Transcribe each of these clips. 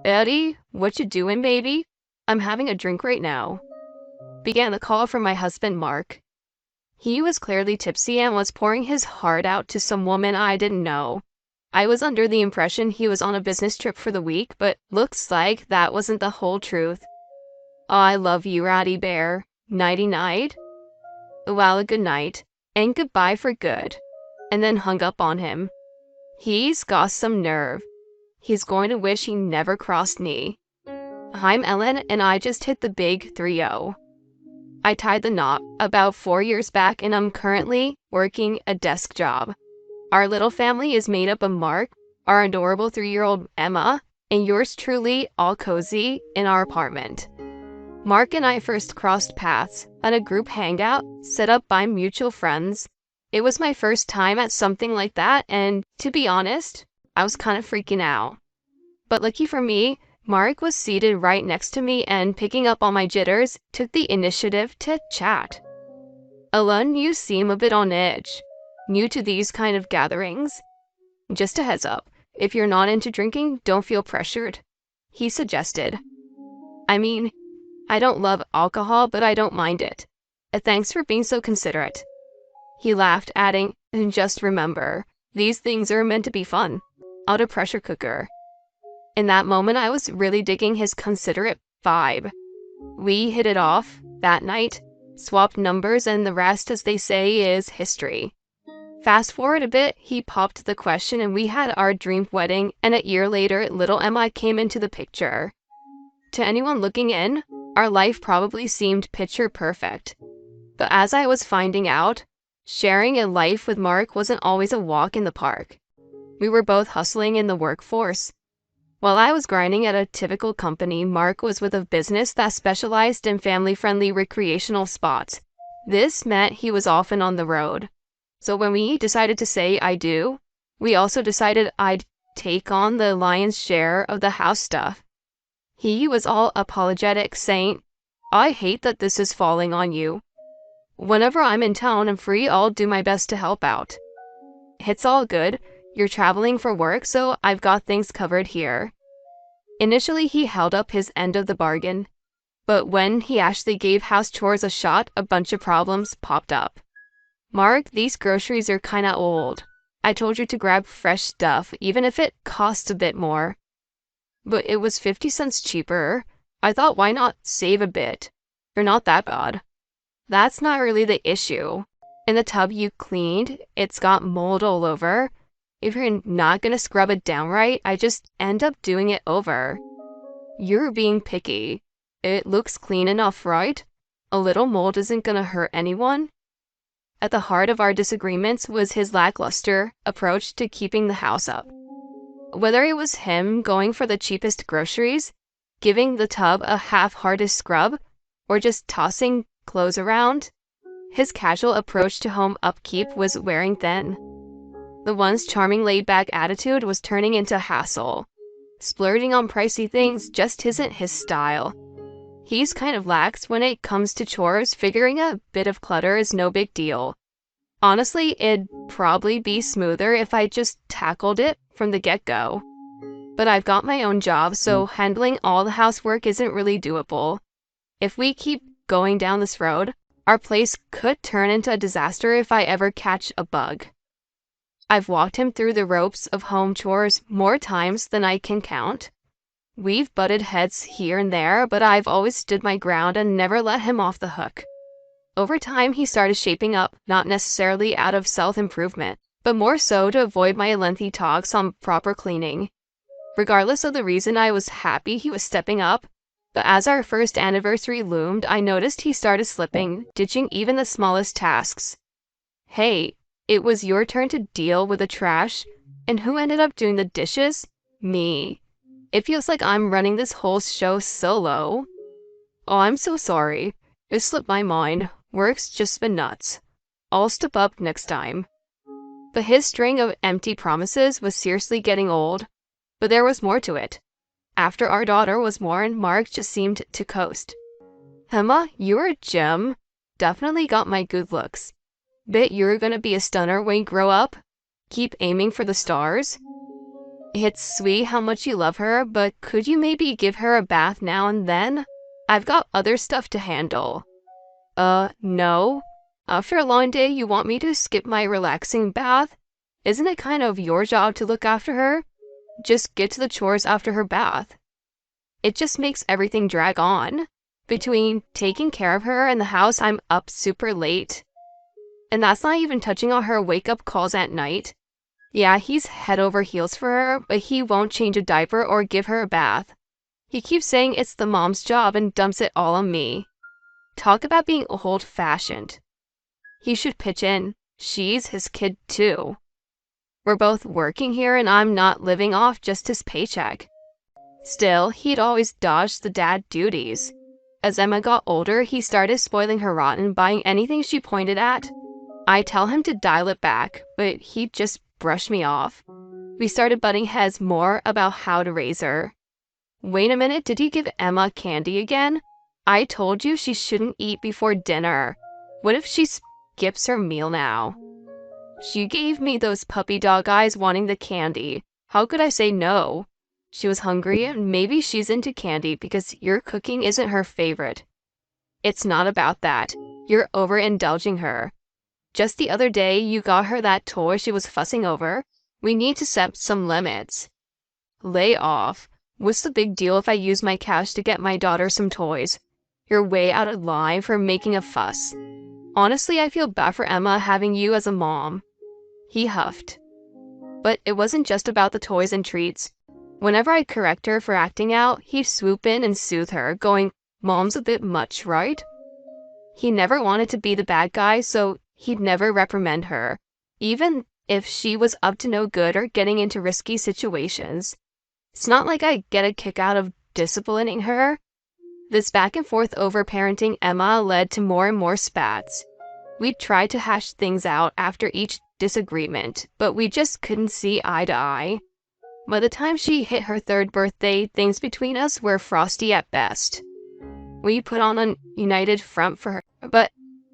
Eddie, what you doing, baby? I'm having a drink right now. Began the call from my husband, Mark. He was clearly tipsy and was pouring his heart out to some woman I didn't know. I was under the impression he was on a business trip for the week, but looks like that wasn't the whole truth. I love you, Ratty Bear. Nighty-night. Well, good night, and goodbye for good. And then hung up on him. He's got some nerve. He's going to wish he never crossed me. I'm Ellen, and I just hit the big 3-0. I tied the knot about 4 years back, and I'm currently working a desk job. Our little family is made up of Mark, our adorable 3-year-old Emma, and yours truly, all cozy, in our apartment. Mark and I first crossed paths at a group hangout set up by mutual friends. It was my first time at something like that, and to be honest, I was kind of freaking out. But lucky for me, Mark was seated right next to me and, picking up on my jitters, took the initiative to chat. Ellen, you seem a bit on edge. New to these kind of gatherings? Just a heads up, if you're not into drinking, don't feel pressured, he suggested. I mean, I don't love alcohol, but I don't mind it. Thanks for being so considerate. He laughed, adding, and just remember, these things are meant to be fun. Out of pressure cooker. In that moment, I was really digging his considerate vibe. We hit it off that night, swapped numbers, and the rest, as they say, is history. Fast forward a bit, he popped the question and we had our dream wedding, and a year later, little Emma came into the picture. To anyone looking in, our life probably seemed picture perfect. But as I was finding out, sharing a life with Mark wasn't always a walk in the park. We were both hustling in the workforce. While I was grinding at a typical company, Mark was with a business that specialized in family-friendly recreational spots. This meant he was often on the road. So when we decided to say I do, we also decided I'd take on the lion's share of the house stuff. He was all apologetic, saying, I hate that this is falling on you. Whenever I'm in town and free, I'll do my best to help out. It's all good. You're traveling for work, so I've got things covered here. Initially, he held up his end of the bargain, but when he actually gave house chores a shot, a bunch of problems popped up. Mark, these groceries are kinda old. I told you to grab fresh stuff, even if it costs a bit more. But it was 50 cents cheaper. I thought, why not save a bit? You're not that bad. That's not really the issue. In the tub you cleaned, it's got mold all over. If you're not gonna scrub it down right, I just end up doing it over. You're being picky. It looks clean enough, right? A little mold isn't gonna hurt anyone. At the heart of our disagreements was his lackluster approach to keeping the house up. Whether it was him going for the cheapest groceries, giving the tub a half-hearted scrub, or just tossing clothes around, his casual approach to home upkeep was wearing thin. The once charming laid-back attitude was turning into hassle. Splurging on pricey things just isn't his style. He's kind of lax when it comes to chores. Figuring a bit of clutter is no big deal. Honestly, it'd probably be smoother if I just tackled it from the get-go. But I've got my own job, so handling all the housework isn't really doable. If we keep going down this road, our place could turn into a disaster if I ever catch a bug. I've walked him through the ropes of home chores more times than I can count. We've butted heads here and there, but I've always stood my ground and never let him off the hook. Over time, he started shaping up, not necessarily out of self-improvement, but more so to avoid my lengthy talks on proper cleaning. Regardless of the reason, I was happy he was stepping up, but as our first anniversary loomed, I noticed he started slipping, ditching even the smallest tasks. Hey, it was your turn to deal with the trash, and who ended up doing the dishes? Me. It feels like I'm running this whole show solo. Oh, I'm so sorry. It slipped my mind. Work's just been nuts. I'll step up next time. But his string of empty promises was seriously getting old. But there was more to it. After our daughter was born, Mark just seemed to coast. Emma, you're a gem. Definitely got my good looks. Bet you're gonna be a stunner when you grow up? Keep aiming for the stars? It's sweet how much you love her, but could you maybe give her a bath now and then? I've got other stuff to handle. No. After a long day, you want me to skip my relaxing bath? Isn't it kind of your job to look after her? Just get to the chores after her bath. It just makes everything drag on. Between taking care of her and the house, I'm up super late. And that's not even touching on her wake-up calls at night. Yeah, he's head over heels for her, but he won't change a diaper or give her a bath. He keeps saying it's the mom's job and dumps it all on me. Talk about being old-fashioned. He should pitch in. She's his kid too. We're both working here and I'm not living off just his paycheck. Still, he'd always dodged the dad duties. As Emma got older, he started spoiling her rotten, buying anything she pointed at. I tell him to dial it back, but he'd just brush me off. We started butting heads more about how to raise her. Wait a minute, did he give Emma candy again? I told you she shouldn't eat before dinner. What if she skips her meal now? She gave me those puppy dog eyes wanting the candy. How could I say no? She was hungry and maybe she's into candy because your cooking isn't her favorite. It's not about that. You're overindulging her. Just the other day, you got her that toy she was fussing over. We need to set some limits. Lay off. What's the big deal if I use my cash to get my daughter some toys? You're way out of line for making a fuss. Honestly, I feel bad for Emma having you as a mom. He huffed. But it wasn't just about the toys and treats. Whenever I'd correct her for acting out, he'd swoop in and soothe her, going, "Mom's a bit much, right?" He never wanted to be the bad guy, so he'd never reprimand her, even if she was up to no good or getting into risky situations. It's not like I get a kick out of disciplining her. This back and forth over parenting Emma led to more and more spats. We'd tried to hash things out after each disagreement, but we just couldn't see eye to eye. By the time she hit her 3rd birthday, things between us were frosty at best. We put on a united front for her, but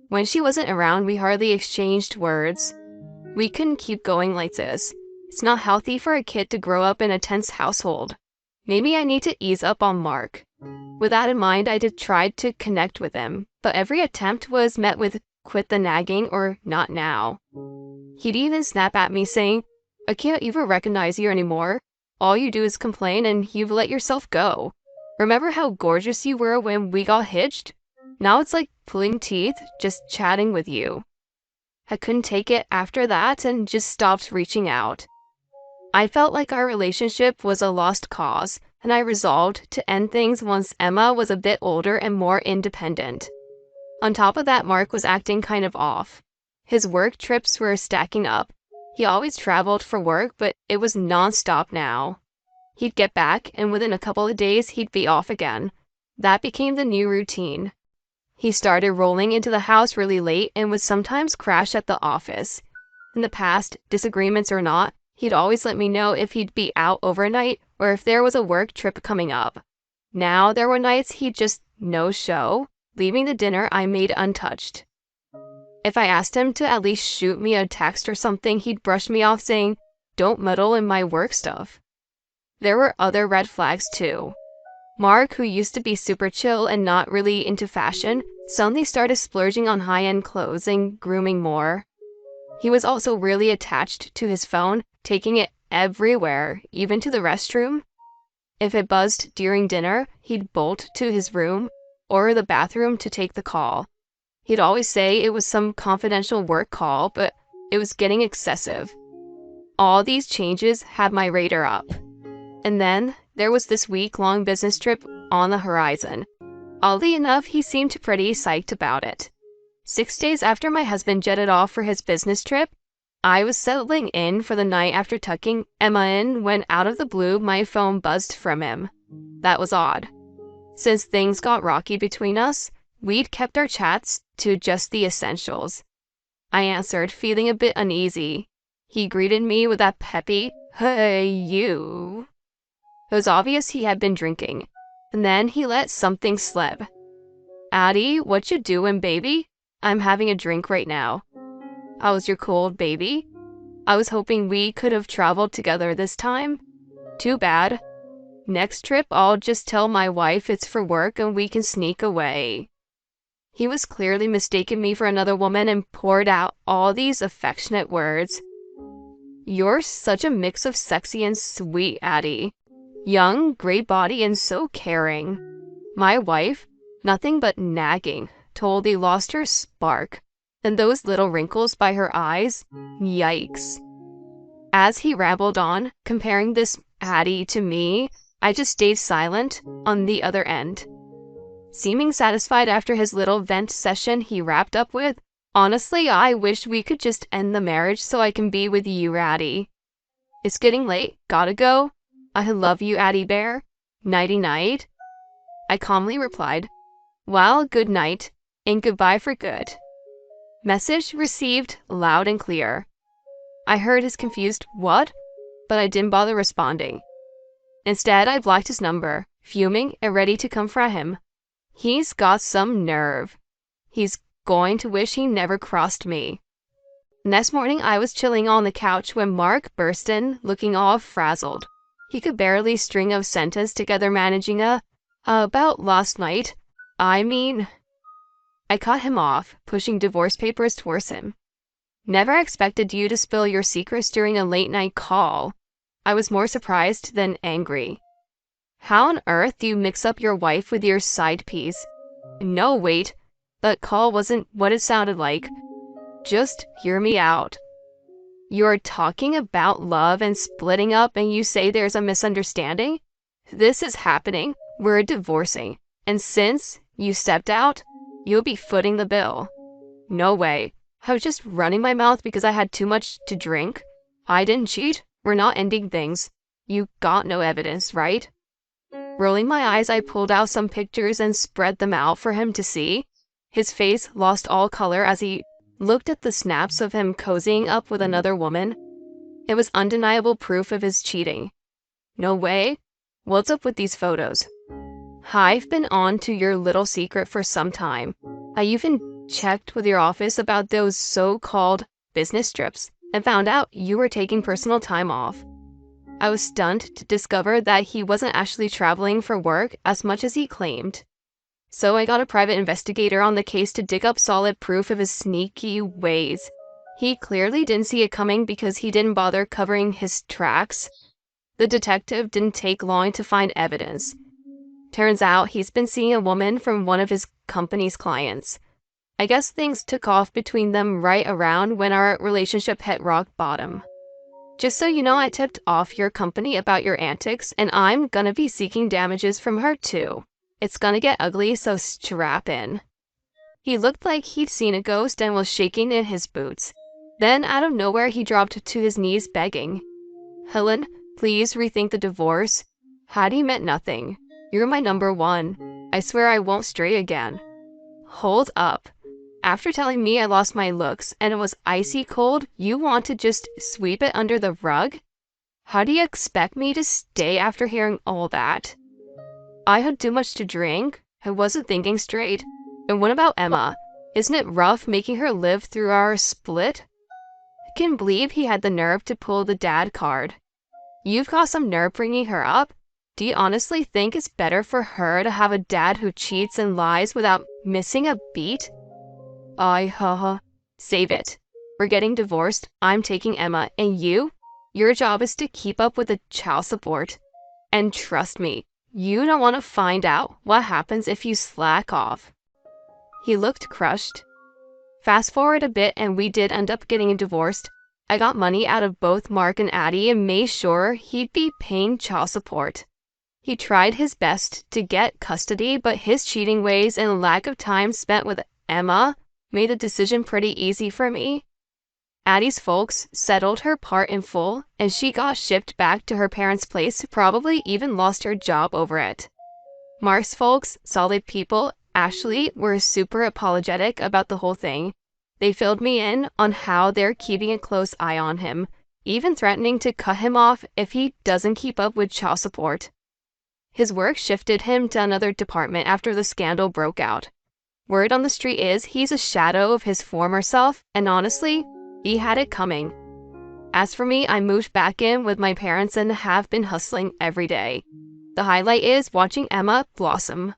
when she wasn't around, we hardly exchanged words. We couldn't keep going like this. It's not healthy for a kid to grow up in a tense household. Maybe I need to ease up on Mark. With that in mind, I did try to connect with him, but every attempt was met with "quit the nagging" or "not now." He'd even snap at me saying, "I can't even recognize you anymore. All you do is complain and you've let yourself go. Remember how gorgeous you were when we got hitched? Now it's like pulling teeth, just chatting with you." I couldn't take it after that and just stopped reaching out. I felt like our relationship was a lost cause, and I resolved to end things once Emma was a bit older and more independent. On top of that, Mark was acting kind of off. His work trips were stacking up. He always traveled for work, but it was non-stop now. He'd get back, and within a couple of days, he'd be off again. That became the new routine. He started rolling into the house really late and would sometimes crash at the office. In the past, disagreements or not, he'd always let me know if he'd be out overnight or if there was a work trip coming up. Now there were nights he'd just no-show, leaving the dinner I made untouched. If I asked him to at least shoot me a text or something, he'd brush me off saying, "Don't meddle in my work stuff." There were other red flags too. Mark, who used to be super chill and not really into fashion, suddenly started splurging on high-end clothes and grooming more. He was also really attached to his phone, taking it everywhere, even to the restroom. If it buzzed during dinner, he'd bolt to his room or the bathroom to take the call. He'd always say it was some confidential work call, but it was getting excessive. All these changes had my radar up. And then there was this week-long business trip on the horizon. Oddly enough, he seemed pretty psyched about it. 6 days after my husband jetted off for his business trip, I was settling in for the night after tucking Emma in when out of the blue my phone buzzed from him. That was odd. Since things got rocky between us, we'd kept our chats to just the essentials. I answered, feeling a bit uneasy. He greeted me with that peppy, "Hey, you." It was obvious he had been drinking, and then he let something slip. "Addie, what you doing, baby? I'm having a drink right now." "How's your cold, baby? I was hoping we could have traveled together this time." Too bad. Next trip, I'll just tell my wife it's for work and we can sneak away. He was clearly mistaken me for another woman and poured out all these affectionate words. You're such a mix of sexy and sweet, Addie. Young, great body, and so caring. My wife, nothing but nagging, totally lost her spark. And those little wrinkles by her eyes, yikes. As he rambled on, comparing this Addie to me, I just stayed silent on the other end. Seeming satisfied after his little vent session, he wrapped up with, honestly, I wish we could just end the marriage so I can be with you, Addie. It's getting late. Gotta go. I love you, Addie Bear. Nighty-night. I calmly replied, well, good night, and goodbye for good. Message received loud and clear. I heard his confused what, but I didn't bother responding. Instead, I blocked his number, fuming and ready to confront him. He's got some nerve. He's going to wish he never crossed me. Next morning, I was chilling on the couch when Mark burst in, looking all frazzled. He could barely string a sentence together, managing about last night. I cut him off, pushing divorce papers towards him. Never expected you to spill your secrets during a late-night call. I was more surprised than angry. How on earth do you mix up your wife with your side piece? No, wait. That call wasn't what it sounded like. Just hear me out. You're talking about love and splitting up and you say there's a misunderstanding? This is happening. We're divorcing. And since you stepped out, you'll be footing the bill. No way. I was just running my mouth because I had too much to drink. I didn't cheat. We're not ending things. You got no evidence, right? Rolling my eyes, I pulled out some pictures and spread them out for him to see. His face lost all color as he looked at the snaps of him cozying up with another woman. It was undeniable proof of his cheating. No way. What's up with these photos? I've been on to your little secret for some time. I even checked with your office about those so-called business trips and found out you were taking personal time off. I was stunned to discover that he wasn't actually traveling for work as much as he claimed. So I got a private investigator on the case to dig up solid proof of his sneaky ways. He clearly didn't see it coming because he didn't bother covering his tracks. The detective didn't take long to find evidence. Turns out he's been seeing a woman from one of his company's clients. I guess things took off between them right around when our relationship hit rock bottom. Just so you know, I tipped off your company about your antics, and I'm gonna be seeking damages from her too. It's gonna get ugly, so strap in. He looked like he'd seen a ghost and was shaking in his boots. Then, out of nowhere, he dropped to his knees begging. Helen, please rethink the divorce. Hattie meant nothing. You're my number one. I swear I won't stray again. Hold up. After telling me I lost my looks and it was icy cold, you want to just sweep it under the rug? How do you expect me to stay after hearing all that? I had too much to drink. I wasn't thinking straight. And what about Emma? Isn't it rough making her live through our split? I can't believe he had the nerve to pull the dad card. You've got some nerve bringing her up? Do you honestly think it's better for her to have a dad who cheats and lies without missing a beat? Save it. We're getting divorced. I'm taking Emma. And you? Your job is to keep up with the child support. And trust me, you don't want to find out what happens if you slack off. He looked crushed. Fast forward a bit and we did end up getting divorced. I got money out of both Mark and Addie and made sure he'd be paying child support. He tried his best to get custody, but his cheating ways and lack of time spent with Emma made the decision pretty easy for me. Addie's folks settled her part in full, and she got shipped back to her parents' place, probably even lost her job over it. Mark's folks, solid people, actually were super apologetic about the whole thing. They filled me in on how they're keeping a close eye on him, even threatening to cut him off if he doesn't keep up with child support. His work shifted him to another department after the scandal broke out. Word on the street is he's a shadow of his former self, and honestly, he had it coming. As for me, I moved back in with my parents and have been hustling every day. The highlight is watching Emma blossom.